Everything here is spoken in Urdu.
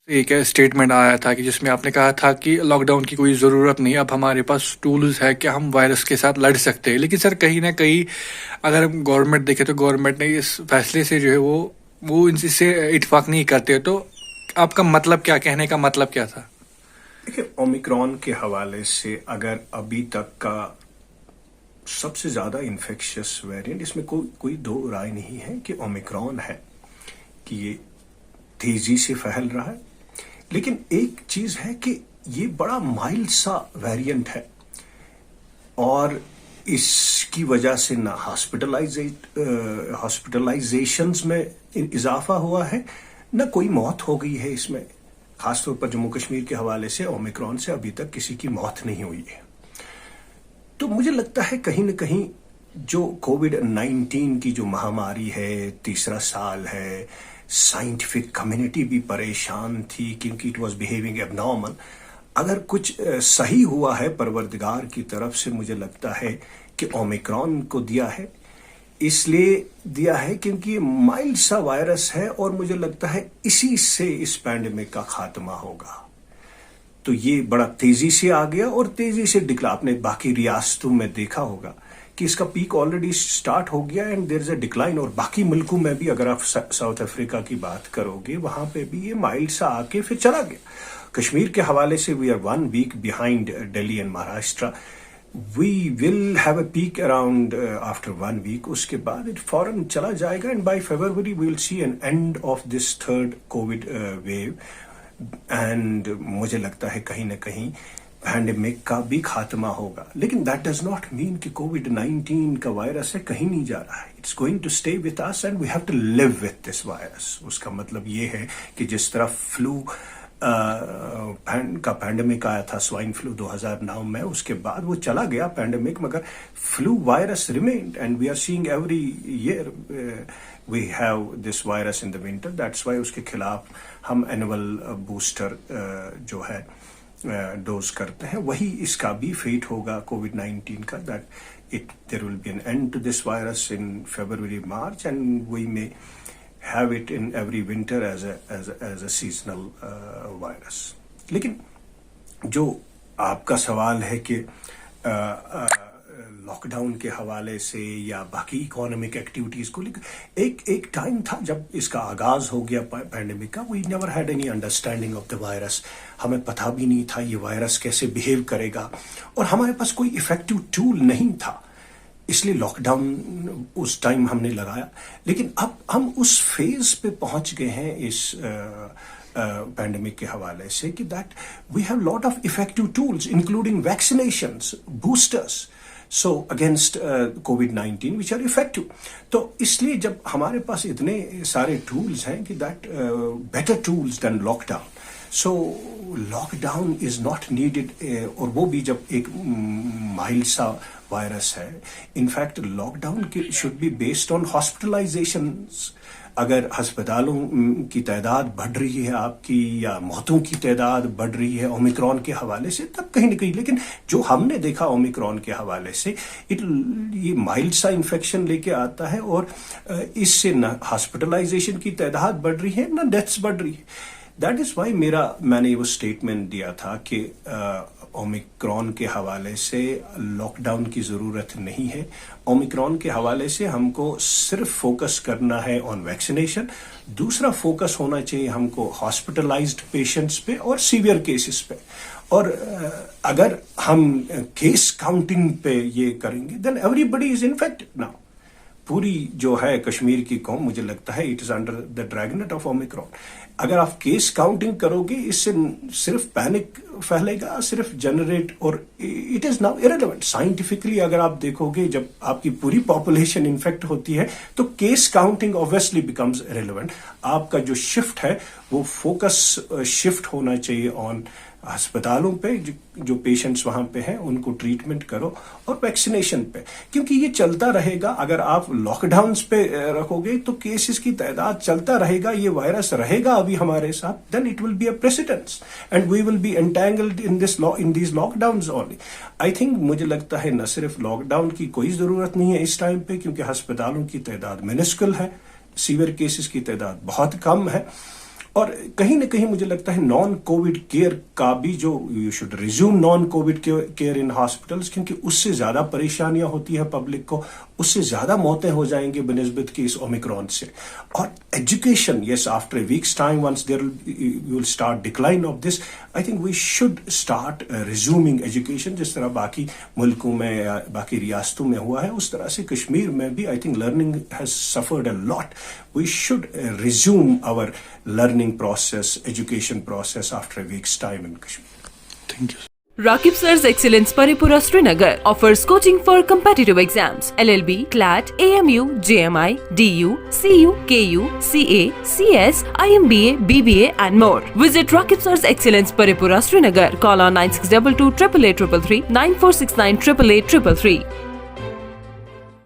ایک اسٹیٹمنٹ آیا تھا کہ جس میں آپ نے کہا تھا کہ لاک ڈاؤن کی کوئی ضرورت نہیں، اب ہمارے پاس ٹولز ہے کہ ہم وائرس کے ساتھ لڑ سکتے ہیں. لیکن سر کہیں نہ کہیں اگر ہم گورنمنٹ دیکھیں تو گورنمنٹ نے اس فیصلے سے جو ہے وہ ان سے اتفاق نہیں کرتے. تو آپ کا مطلب کیا، کہنے کا مطلب کیا تھا؟ دیکھیں، اومیکرون کے حوالے سے اگر ابھی تک کا سب سے زیادہ انفیکشس ویریئنٹ، اس میں کوئی دو رائے نہیں ہے کہ اومیکرون ہے، کہ یہ تیزی سے پھیل رہا ہے. لیکن ایک چیز ہے کہ یہ بڑا مائلڈ سا ویریئنٹ ہے، اور اس کی وجہ سے نہ ہاسپٹلائزیشنز میں اضافہ ہوا ہے، نہ کوئی موت ہو گئی ہے. اس میں خاص طور پر جموں کشمیر کے حوالے سے اومیکرون سے ابھی تک کسی کی موت نہیں ہوئی ہے. تو مجھے لگتا ہے کہیں نہ کہیں جو کووڈ-19 کی جو مہاماری ہے، تیسرا سال ہے، سائنٹیفک کمیونٹی بھی پریشان تھی کیونکہ اٹ واز بیہیونگ ایب نارمل. اگر کچھ صحیح ہوا ہے پروردگار کی طرف سے، مجھے لگتا ہے کہ اومیکرون کو دیا ہے. اس لیے دیا ہے کیونکہ یہ مائلڈ سا وائرس ہے، اور مجھے لگتا ہے اسی سے اس پینڈیمک کا خاتمہ ہوگا. تو یہ بڑا تیزی سے آ گیا، اور تیزی سے آپ نے باقی ریاستوں میں دیکھا ہوگا کہ اس کا پیک آلریڈی سٹارٹ ہو گیا، and there is a decline. اور باقی ملکوں میں بھی، اگر آپ ساؤتھ افریقہ کی بات کرو گے، وہاں پہ بھی یہ مائلڈ سا آ کے پھر چلا گیا. کشمیر کے حوالے سے we are 1 week behind Delhi and Maharashtra. We will have a peak around after 1 week. اس کے بعد فوراً چلا جائے گا، and by February we will see an end of this third covid wave. And مجھے لگتا ہے کہیں نہ کہیں پینڈیمک کا بھی خاتمہ ہوگا. لیکن دیٹ ڈز ناٹ مین کہ کووڈ-19 کا وائرس ہے کہیں نہیں جا رہا ہے. It's going to stay with us, and we have to live with this virus. اس کا مطلب یہ ہے کہ جس طرح فلو کا پینڈیمک آیا تھا، سوائن فلو 2009 میں، اس کے بعد وہ چلا گیا پینڈیمک، مگر flu virus remained. And we are seeing every year we have this virus in the winter. That's why اس کے خلاف ہم اینول بوسٹر جو ہے ڈوز کرتے ہیں. وہی اس کا بھی فیٹ ہوگا کووڈ-19 کا، that there will be an end to this virus in February, March, and we may have it in every winter as a seasonal virus. لیکن جو آپ کا سوال ہے کہ لاک ڈاؤن کے حوالے سے یا باقی اکانومک ایکٹیویٹیز کو، ایک ٹائم تھا جب اس کا آغاز ہو گیا پینڈیمک کا. We never had any understanding of the virus. ہمیں پتہ بھی نہیں تھا یہ وائرس کیسے بیہیو کرے گا، اور ہمارے پاس کوئی افیکٹو ٹول نہیں تھا. اس لیے لاک ڈاؤن اس ٹائم ہم نے لگایا. لیکن اب ہم اس فیز پہ پہنچ گئے ہیں اس پینڈیمک کے حوالے سے کہ that we have lot of effective tools including vaccinations, boosters, so against کووڈ-19 وچ آر افیکٹو. تو اس لیے جب ہمارے پاس اتنے سارے ٹولز ہیں کہ that better tools than lockdown. So lockdown is not needed. اور وہ بھی جب ایک مائلڈ سا وائرس ہے. In fact lockdown should be based on hospitalisations. اگر ہسپتالوں کی تعداد بڑھ رہی ہے آپ کی، یا موتوں کی تعداد بڑھ رہی ہے اومیکرون کے حوالے سے، تب کہیں نہ کہیں. لیکن جو ہم نے دیکھا اومیکرون کے حوالے سے، یہ مائلڈ سا انفیکشن لے کے آتا ہے، اور اس سے نہ ہاسپٹلائزیشن کی تعداد بڑھ رہی ہے، نہ ڈیتھس بڑھ رہی ہے. دیٹ از وائی میں نے وہ اسٹیٹمنٹ دیا تھا کہ اومیکرون کے حوالے سے لاک ڈاؤن کی ضرورت نہیں ہے. اومیکرون کے حوالے سے ہم کو صرف فوکس کرنا ہے آن ویکسینیشن. دوسرا فوکس ہونا چاہیے ہم کو ہاسپٹلائزڈ پیشنٹس پہ اور سیویئر کیسز پہ. اور اگر ہم کیس کاؤنٹنگ پہ یہ کریں گے، then everybody is infected now. پوری جو ہے کشمیر کی قوم، مجھے لگتا ہے it is under the dragnet of omicron. اگر آپ کیس کاؤنٹنگ کرو گے، اس سے صرف پینک پھیلے گا، صرف جنریٹ، اور it is now irrelevant. Scientifically اگر آپ دیکھو گے، جب آپ کی پوری پاپولیشن انفیکٹ ہوتی ہے تو case counting obviously becomes irrelevant. آپ کا جو شفٹ ہے وہ فوکس شفٹ ہونا چاہیے آن ہسپتالوں پہ، جو پیشنٹس وہاں پہ ہیں ان کو ٹریٹمنٹ کرو، اور ویکسینیشن پہ. کیونکہ یہ چلتا رہے گا. اگر آپ لاک ڈاؤنس پہ رکھو گے تو کیسز کی تعداد چلتا رہے گا، یہ وائرس رہے گا ابھی ہمارے ساتھ. Then it will be a precedence and we will be entangled in these lockdowns only. I think مجھے لگتا ہے نہ صرف لاک ڈاؤن کی کوئی ضرورت نہیں ہے اس ٹائم پہ، کیونکہ ہسپتالوں کی تعداد منسکل ہے، سیویئر کیسز کی تعداد بہت کم ہے. اور کہیں نہ کہیں مجھے لگتا ہے نان کووڈ کیئر کا بھی جو you should resume naan Covid care in hospitals, کیونکہ اس سے زیادہ پریشانیاں ہوتی ہیں پبلک کو، اس سے زیادہ موتیں ہو جائیں گی بنسبت کی اس اومیکرون سے. اور education, yes after a week's time once there will start decline of this, I think we should start resuming education جس طرح باقی ملکوں میں یا باقی ریاستوں میں ہوا ہے، اس طرح سے کشمیر میں بھی I think learning has suffered a lot. We should resume our learning process, education process after a week's time in Kashmir. Thank you. Rakib Sir's Excellence Paripura Srinagar offers coaching for competitive exams, LLB, CLAT, AMU, JMI, DU, CU, KU, CA, CS, IMBA, BBA and more. Visit Rakib Sir's Excellence Paripura Srinagar. Call on 9622 888 333 9469 888 333.